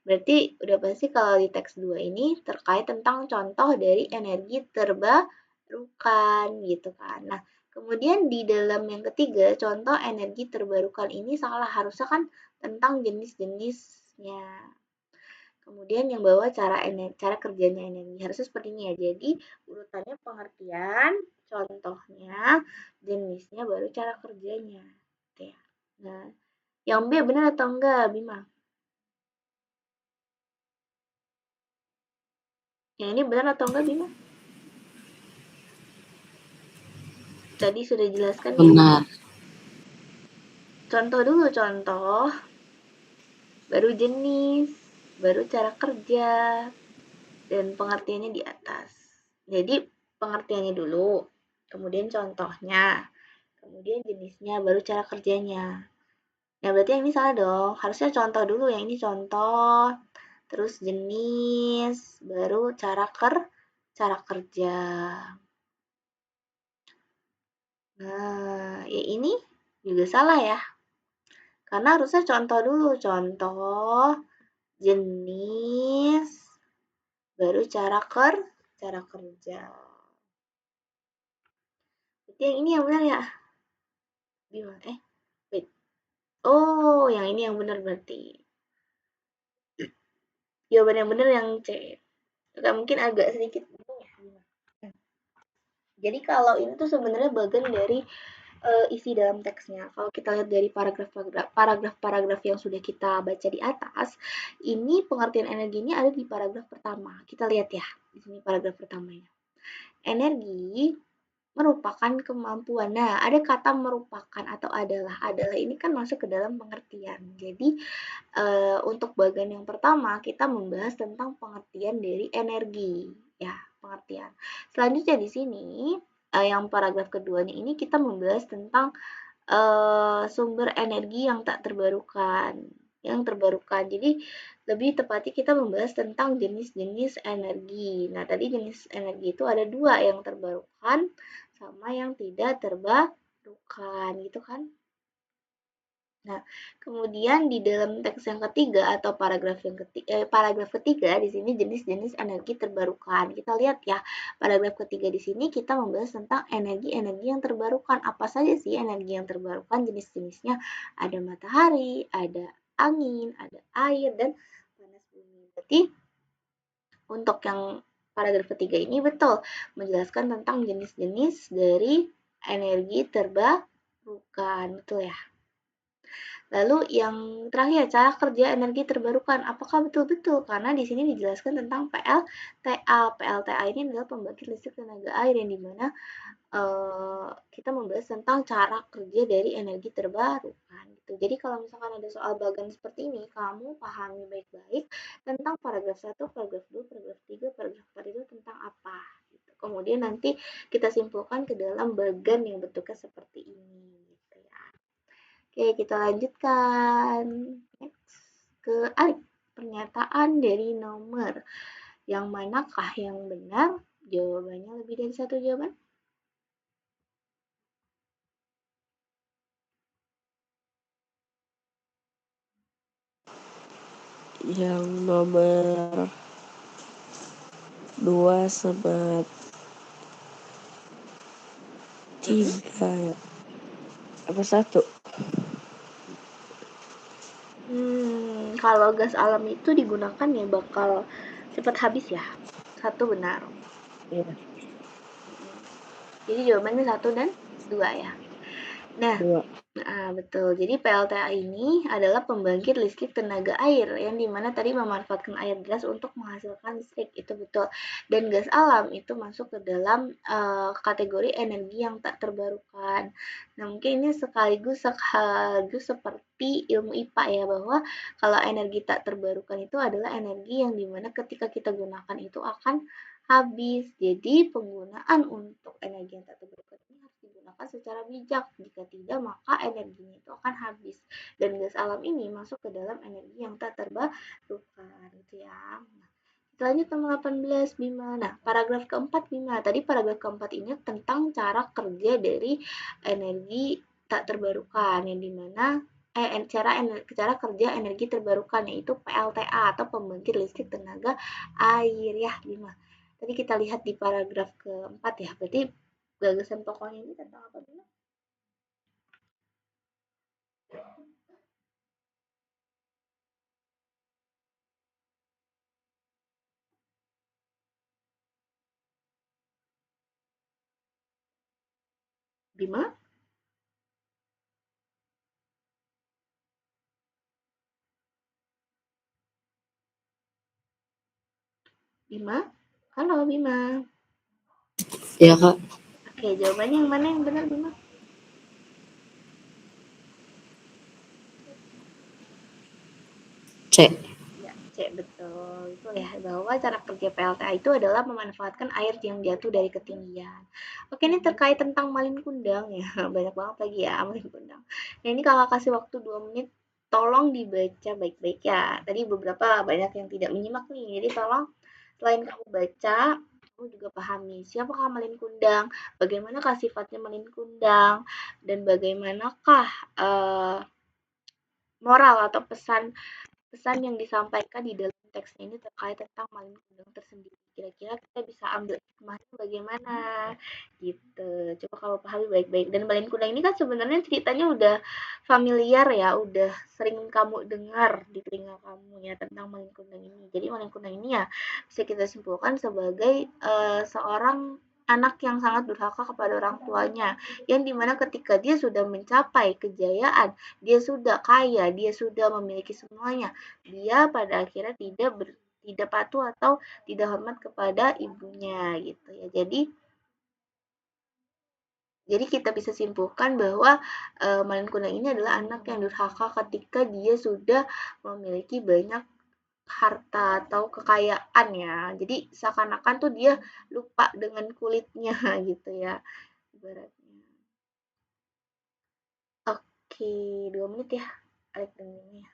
berarti udah pasti kalau di teks 2 ini terkait tentang contoh dari energi terbarukan gitu kan. Nah, kemudian di dalam yang ketiga, contoh energi terbarukan ini salah. Harusnya kan tentang jenis-jenisnya. Kemudian yang bawah cara kerjanya energi. Harusnya seperti ini ya. Jadi urutannya pengertian, contohnya, jenisnya, baru cara kerjanya. Oke. Nah, yang B benar atau enggak, Bima? Yang ini benar atau enggak, Bima? Tadi sudah jelaskan ya. Benar. Contoh dulu, contoh. Baru jenis, baru cara kerja, dan pengertiannya di atas. Jadi pengertiannya dulu, kemudian contohnya, kemudian jenisnya, baru cara kerjanya. Nah, berarti yang ini salah dong. Harusnya contoh dulu, yang ini contoh, terus jenis, baru cara kerja. Nah, ya ini juga salah ya. Karena harusnya contoh dulu, contoh, jenis, baru cara kerja. Berarti yang ini yang benar ya? Gimana? Wait. Oh, yang ini yang benar berarti. Jawaban yang benar yang C. Agak mungkin agak sedikit bingung ya. Jadi kalau ini tuh sebenarnya bagian dari isi dalam teksnya. Kalau kita lihat dari paragraf yang sudah kita baca di atas, ini pengertian energi ini ada di paragraf pertama. Kita lihat ya, di sini paragraf pertamanya. Energi merupakan kemampuan. Nah, ada kata merupakan atau adalah. Adalah ini kan masuk ke dalam pengertian. Jadi, untuk bagian yang pertama kita membahas tentang pengertian dari energi, ya, pengertian. Selanjutnya di sini, yang paragraf keduanya ini kita membahas tentang sumber energi yang tak terbarukan, Jadi lebih tepatnya kita membahas tentang jenis-jenis energi. Nah, tadi jenis energi itu ada dua, yang terbarukan sama yang tidak terbarukan, gitu kan? Nah, kemudian di dalam teks yang ketiga atau paragraf ketiga di sini jenis-jenis energi terbarukan. Kita lihat ya, paragraf ketiga di sini kita membahas tentang energi-energi yang terbarukan. Apa saja sih energi yang terbarukan? Jenis-jenisnya ada matahari, ada angin, ada air, dan panas bumi. Berarti untuk yang paragraf ketiga ini betul menjelaskan tentang jenis-jenis dari energi terbarukan. Betul ya? Lalu yang terakhir, cara kerja energi terbarukan. Apakah betul-betul? Karena di sini dijelaskan tentang PLTA. PLTA ini adalah pembangkit listrik tenaga air yang dimana kita membahas tentang cara kerja dari energi terbarukan. Gitu. Jadi kalau misalkan ada soal bagan seperti ini, kamu pahami baik-baik tentang paragraf 1, paragraf 2, paragraf 3, paragraf 4 itu tentang apa. Gitu. Kemudian nanti kita simpulkan ke dalam bagan yang bentuknya seperti ini. Gitu ya. Oke, kita lanjutkan. Next. Ke Alif. Pernyataan dari nomor. Yang manakah yang benar? Jawabannya lebih dari satu jawaban. Yang nomor 2 sama 3 apa 1? Kalau gas alam itu digunakan ya bakal cepat habis ya. 1 benar. Iya. Jadi jawabannya 1 dan 2 ya. Nah, 2. betul. Jadi PLTA ini adalah pembangkit listrik tenaga air yang dimana tadi memanfaatkan air gas untuk menghasilkan listrik, itu betul. Dan gas alam itu masuk ke dalam kategori energi yang tak terbarukan. Nah, mungkin ini sekaligus seperti ilmu IPA ya, bahwa kalau energi tak terbarukan itu adalah energi yang dimana ketika kita gunakan itu akan habis. Jadi penggunaan untuk energi yang tak terbarukan ini harus digunakan secara bijak. Jika tidak, maka energinya itu akan habis. Dan gas alam ini masuk ke dalam energi yang tak terbarukan, gitu ya. Nah, kita lanjut nomor 18, Bima. Nah, paragraf keempat, Bima. Tadi paragraf keempat ini tentang cara kerja dari energi tak terbarukan, yang dimana cara kerja energi terbarukan, yaitu PLTA atau pembangkit listrik tenaga air ya, Bima. Tadi kita lihat di paragraf keempat ya, berarti gagasan pokoknya ini tentang apa dulu? Bima? Bima? Halo Bima. Ya, Kak. Oke, jawabannya yang mana yang benar, Bima? C. Ya, C, betul. Itu ya, bahwa cara kerja PLTA itu adalah memanfaatkan air yang jatuh dari ketinggian. Oke, ini terkait tentang malin kundang ya. Banyak banget lagi ya malin kundang. Nah, ini kakak kasih waktu 2 menit. Tolong dibaca baik-baik ya. Tadi beberapa banyak yang tidak menyimak nih. Jadi tolong selain kamu baca, kamu juga pahami siapakah malin kundang, bagaimanakah sifatnya malin kundang, dan bagaimanakah moral atau pesan pesan yang disampaikan di dalam teksnya ini terkait tentang Malin Kundang tersendiri. Kira-kira kita bisa ambil hikmahnya bagaimana gitu. Coba kamu pahami baik-baik. Dan Malin Kundang ini kan sebenarnya ceritanya udah familiar ya, udah sering kamu dengar di telinga kamu ya tentang Malin Kundang ini. Jadi Malin Kundang ini ya bisa kita simpulkan sebagai seorang anak yang sangat durhaka kepada orang tuanya, yang dimana ketika dia sudah mencapai kejayaan, dia sudah kaya, dia sudah memiliki semuanya, dia pada akhirnya tidak patuh atau tidak hormat kepada ibunya gitu ya. Jadi kita bisa simpulkan bahwa Malin Kundang ini adalah anak yang durhaka ketika dia sudah memiliki banyak harta atau kekayaan ya. Jadi seakan-akan tuh dia lupa dengan kulitnya gitu ya ibaratnya. Oke, 2 menit ya. Alik dengerin ya.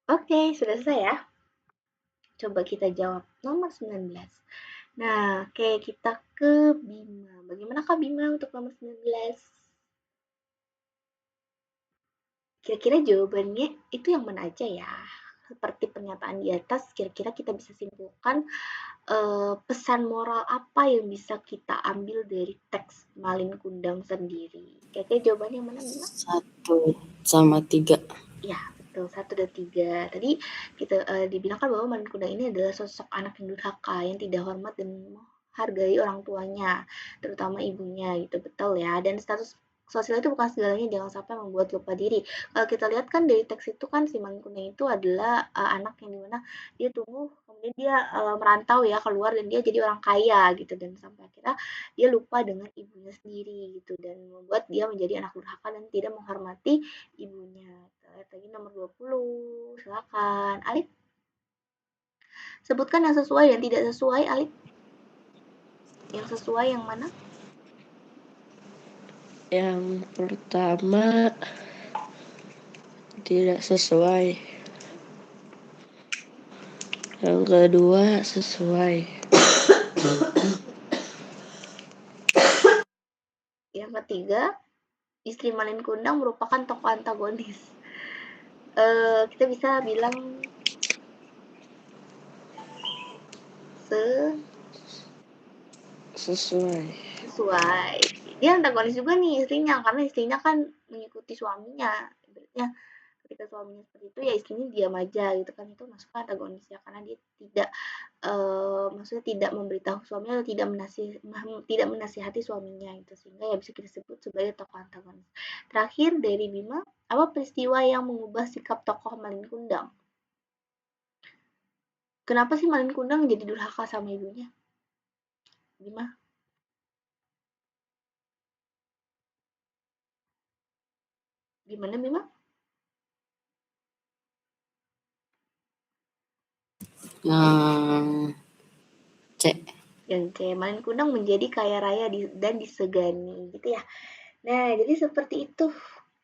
Oke, sudah selesai ya. Coba kita jawab nomor 19. Nah, oke kita ke Bima. Bagaimana Kak Bima untuk nomor 19? Kira-kira jawabannya itu yang mana aja ya? Seperti pernyataan di atas, kira-kira kita bisa simpulkan pesan moral apa yang bisa kita ambil dari teks Malin Kundang sendiri? Kira-kira jawabannya yang mana Bima? 1 sama 3. Ya, betul. 1 dan 3. Tadi kita dibilang kan bahwa Malin Kundang ini adalah sosok anak yang durhaka, yang tidak hormat dan menghargai orang tuanya, terutama ibunya gitu, betul ya. Dan status sosial itu bukan segalanya, jangan sampai membuat lupa diri. Kalau kita lihat kan dari teks itu kan si Malin Kundang itu adalah anak yang dimana dia tumbuh, kemudian dia merantau ya keluar dan dia jadi orang kaya gitu dan sampai akhirnya dia lupa dengan ibunya sendiri gitu dan membuat dia menjadi anak durhaka dan tidak menghormati ibunya. Kita lihat lagi nomor 20. Silakan. Alif, sebutkan yang sesuai dan tidak sesuai, Alif. Yang sesuai yang mana? Yang pertama tidak sesuai. Yang kedua sesuai. Yang ketiga, istri Malin Kundang merupakan tokoh antagonis. Kita bisa bilang sesuai. Dia antagonis juga nih istrinya karena istrinya kan mengikuti suaminya. Ibaratnya ketika suaminya seperti itu ya istrinya diam aja gitu kan itu masuk antagonis ya karena dia tidak maksudnya tidak memberitahu suaminya atau tidak menasihati suaminya itu sehingga ya bisa kita sebut sebagai tokoh antagonis. Terakhir dari Bima, apa peristiwa yang mengubah sikap tokoh Malin Kundang? Kenapa sih Malin Kundang jadi durhaka sama ibunya? Bima? Gimana Bima? Yang C. Yang C, Malin Kundang menjadi kaya raya dan disegani gitu ya. Nah, jadi seperti itu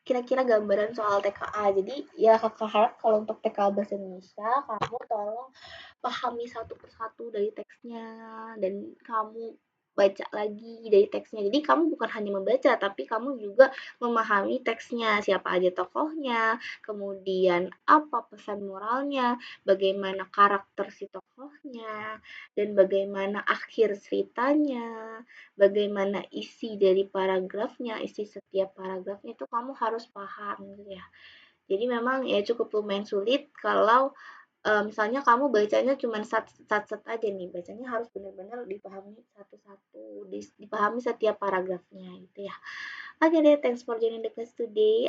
kira-kira gambaran soal TKA. Jadi ya kakak harap kalau untuk TKA Bahasa Indonesia, kamu tolong pahami satu persatu dari teksnya dan kamu baca lagi dari teksnya. Jadi kamu bukan hanya membaca, tapi kamu juga memahami teksnya, siapa aja tokohnya, kemudian apa pesan moralnya, bagaimana karakter si tokohnya, dan bagaimana akhir ceritanya, bagaimana isi dari paragrafnya, isi setiap paragrafnya itu kamu harus paham gitu ya. Jadi memang ya cukup lumayan sulit kalau misalnya kamu bacanya cuma sat aja nih, bacanya harus benar-benar dipahami satu-satu, dipahami setiap paragrafnya gitu ya. Oke deh, thanks for joining the class today.